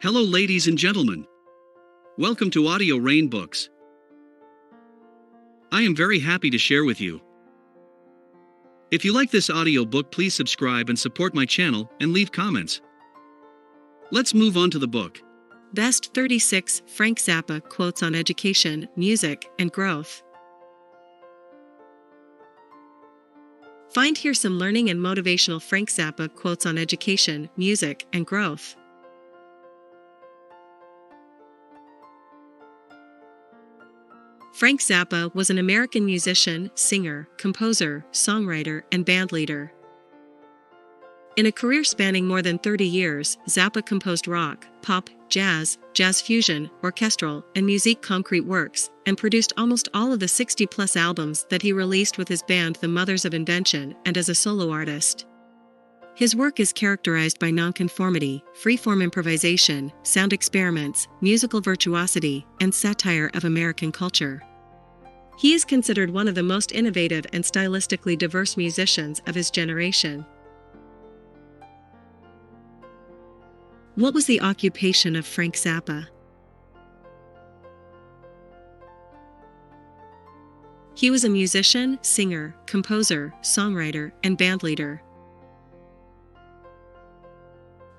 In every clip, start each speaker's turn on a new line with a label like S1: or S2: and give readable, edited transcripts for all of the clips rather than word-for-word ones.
S1: Hello, ladies and gentlemen. Welcome to Audio Rain Books. I am very happy to share with you. If you like this audiobook, please subscribe and support my channel and leave comments. Let's move on to the book.
S2: Best 36 Frank Zappa Quotes on Education, Music, and Growth. Find here some learning and motivational Frank Zappa quotes on education, music, and growth. Frank Zappa was an American musician, singer, composer, songwriter, and bandleader. In a career spanning more than 30 years, Zappa composed rock, pop, jazz fusion, orchestral, and musique concrete works, and produced almost all of the 60-plus albums that he released with his band The Mothers of Invention and as a solo artist. His work is characterized by nonconformity, free-form improvisation, sound experiments, musical virtuosity, and satire of American culture. He is considered one of the most innovative and stylistically diverse musicians of his generation. What was the occupation of Frank Zappa? He was a musician, singer, composer, songwriter, and bandleader.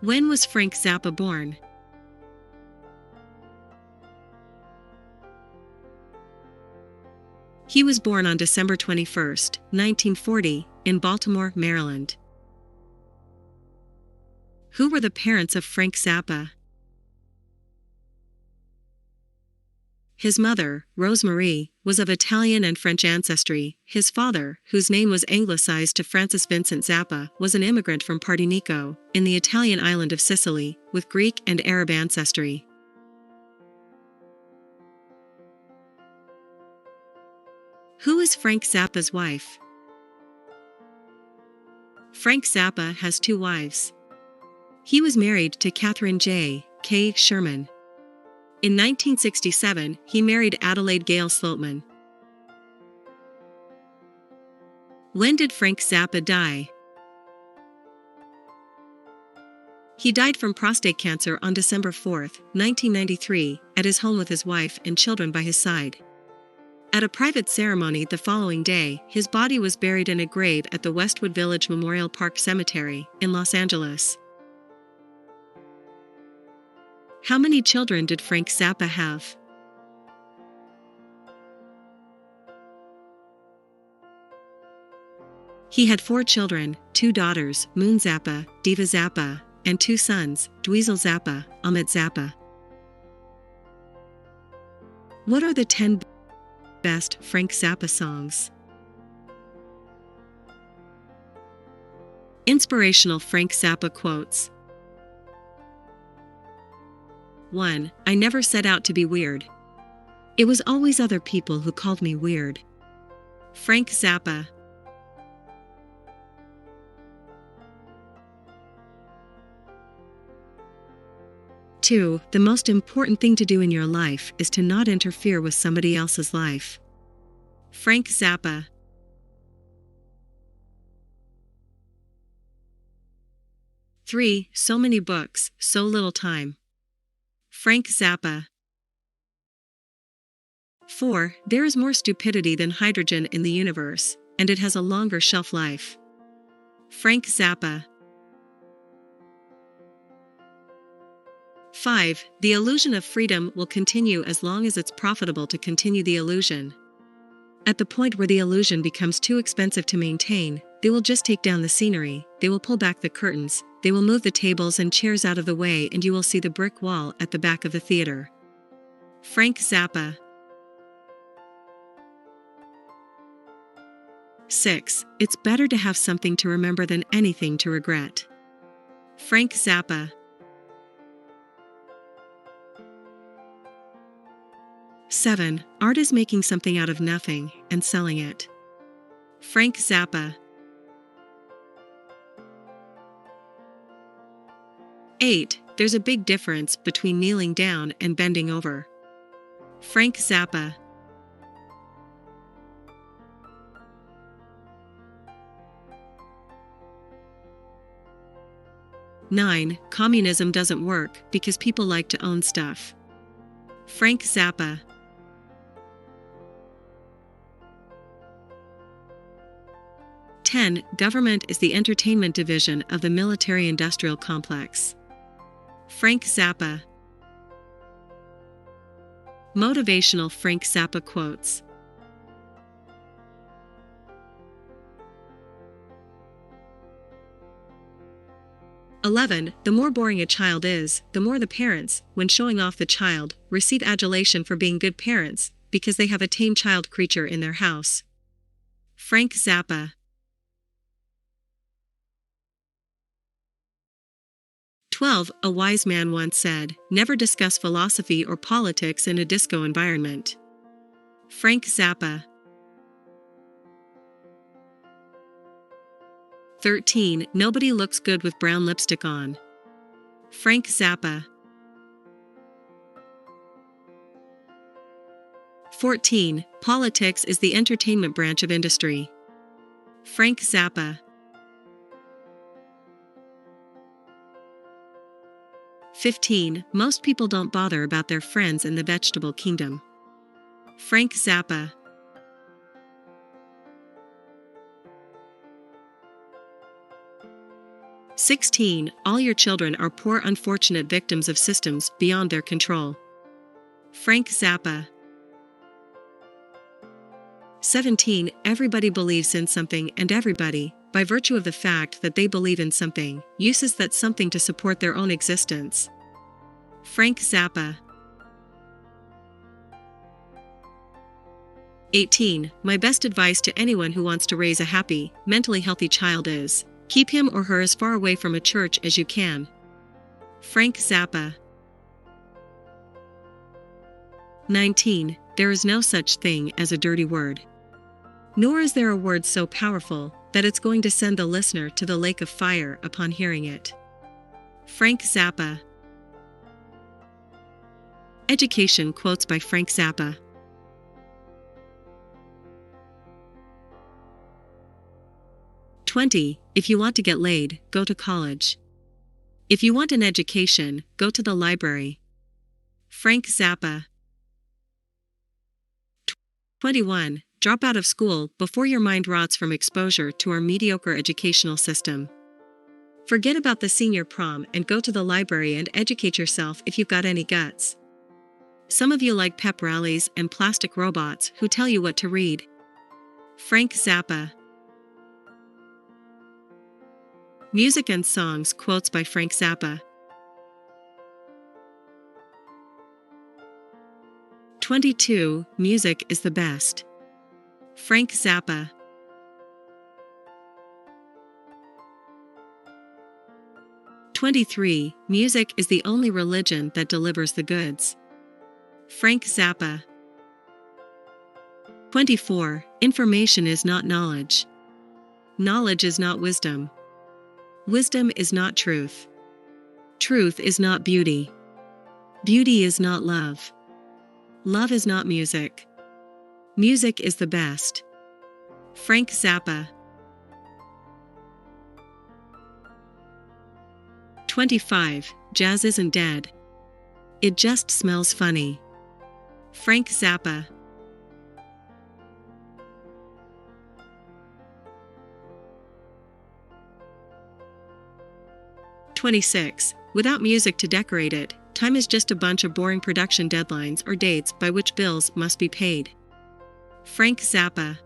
S2: When was Frank Zappa born? He was born on December 21, 1940, in Baltimore, Maryland. Who were the parents of Frank Zappa? His mother, Rose Marie, was of Italian and French ancestry. His father, whose name was anglicized to Francis Vincent Zappa, was an immigrant from Partinico, in the Italian island of Sicily, with Greek and Arab ancestry. Who is Frank Zappa's wife? Frank Zappa has two wives. He was married to Catherine J. K. Sherman. In 1967, he married Adelaide Gale Sloatman. When did Frank Zappa die? He died from prostate cancer on December 4, 1993, at his home with his wife and children by his side. At a private ceremony the following day, his body was buried in a grave at the Westwood Village Memorial Park Cemetery, in Los Angeles. How many children did Frank Zappa have? He had 4 children, 2 daughters, Moon Zappa, Diva Zappa, and 2 sons, Dweezil Zappa, Ahmet Zappa. What are the 10 best Frank Zappa songs? Inspirational Frank Zappa quotes. 1. I never set out to be weird. It was always other people who called me weird. Frank Zappa. 2. The most important thing to do in your life is to not interfere with somebody else's life. Frank Zappa. 3. So many books, so little time. Frank Zappa. 4. There is more stupidity than hydrogen in the universe, and it has a longer shelf life. Frank Zappa. 5. The illusion of freedom will continue as long as it's profitable to continue the illusion. At the point where the illusion becomes too expensive to maintain, they will just take down the scenery, they will pull back the curtains, they will move the tables and chairs out of the way, and you will see the brick wall at the back of the theater. Frank Zappa. 6. It's better to have something to remember than anything to regret. Frank Zappa. 7. Art is making something out of nothing and selling it. Frank Zappa. 8. There's a big difference between kneeling down and bending over. Frank Zappa. 9. Communism doesn't work because people like to own stuff. Frank Zappa. 10. Government is the entertainment division of the military-industrial complex. Frank Zappa. Motivational Frank Zappa quotes. "11. The more boring a child is, the more the parents, when showing off the child, receive adulation for being good parents, because they have a tame child creature in their house." Frank Zappa. 12. A wise man once said, "Never discuss philosophy or politics in a disco environment." Frank Zappa. 13. Nobody looks good with brown lipstick on. Frank Zappa. 14. Politics is the entertainment branch of industry. Frank Zappa. 15. Most people don't bother about their friends in the vegetable kingdom. Frank Zappa. 16. All your children are poor unfortunate victims of systems beyond their control. Frank Zappa. 17. Everybody believes in something, and everybody, by virtue of the fact that they believe in something, uses that something to support their own existence. Frank Zappa. 18. My best advice to anyone who wants to raise a happy, mentally healthy child is, keep him or her as far away from a church as you can. Frank Zappa. 19. There is no such thing as a dirty word. Nor is there a word so powerful that it's going to send the listener to the lake of fire upon hearing it. Frank Zappa. Education quotes by Frank Zappa. "20. If you want to get laid, go to college. If you want an education, go to the library." Frank Zappa. 21. Drop out of school before your mind rots from exposure to our mediocre educational system. Forget about the senior prom and go to the library and educate yourself if you've got any guts. Some of you like pep rallies and plastic robots who tell you what to read. Frank Zappa. Music and songs quotes by Frank Zappa. 22. Music is the best. Frank Zappa. 23. Music is the only religion that delivers the goods. Frank Zappa. 24. Information is not knowledge. Knowledge is not wisdom. Wisdom is not truth. Truth is not beauty. Beauty is not love. Love is not music. Music is the best. Frank Zappa. 25. Jazz isn't dead. It just smells funny. Frank Zappa. 26. Without music to decorate it, time is just a bunch of boring production deadlines or dates by which bills must be paid. Frank Zappa.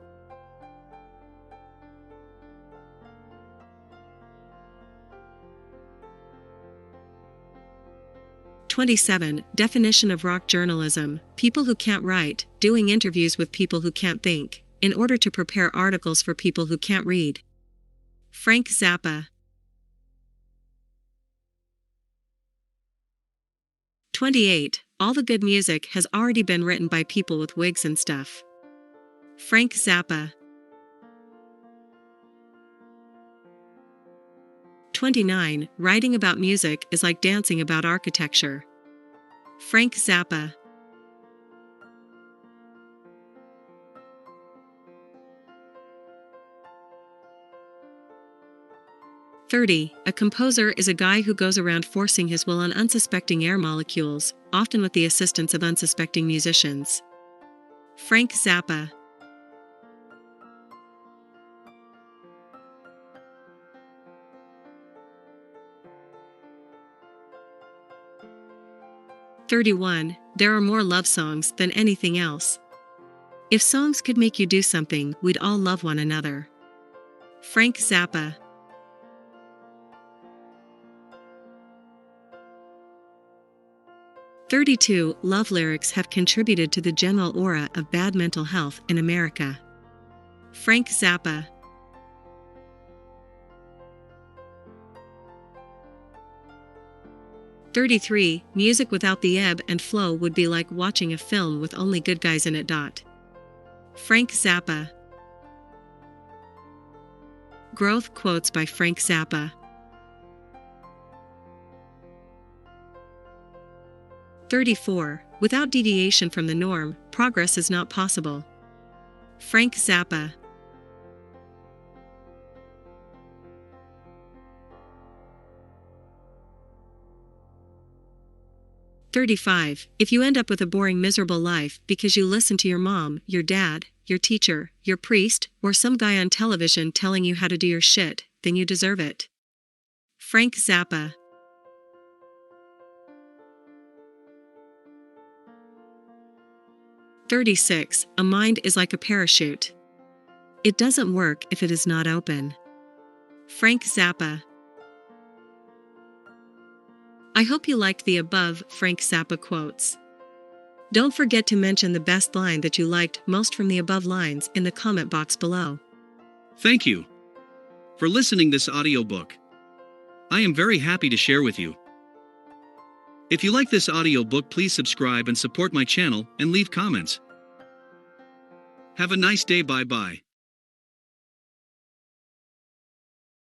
S2: 27. Definition of rock journalism: people who can't write, doing interviews with people who can't think, in order to prepare articles for people who can't read. Frank Zappa. 28. All the good music has already been written by people with wigs and stuff. Frank Zappa. 29. Writing about music is like dancing about architecture. Frank Zappa. 30. A composer is a guy who goes around forcing his will on unsuspecting air molecules, often with the assistance of unsuspecting musicians. Frank Zappa. 31. There are more love songs than anything else. If songs could make you do something, we'd all love one another. Frank Zappa. 32. Love lyrics have contributed to the general aura of bad mental health in America. Frank Zappa. 33. Music without the ebb and flow would be like watching a film with only good guys in it. Frank Zappa. Growth quotes by Frank Zappa. 34. Without deviation from the norm, progress is not possible. Frank Zappa. 35. If you end up with a boring, miserable life because you listen to your mom, your dad, your teacher, your priest, or some guy on television telling you how to do your shit, then you deserve it. Frank Zappa. 36. A mind is like a parachute. It doesn't work if it is not open. Frank Zappa. I hope you liked the above Frank Zappa quotes. Don't forget to mention the best line that you liked most from the above lines in the comment box below.
S1: Thank you for listening this audiobook. I am very happy to share with you. If you like this audiobook, please subscribe and support my channel and leave comments. Have a nice day. Bye bye.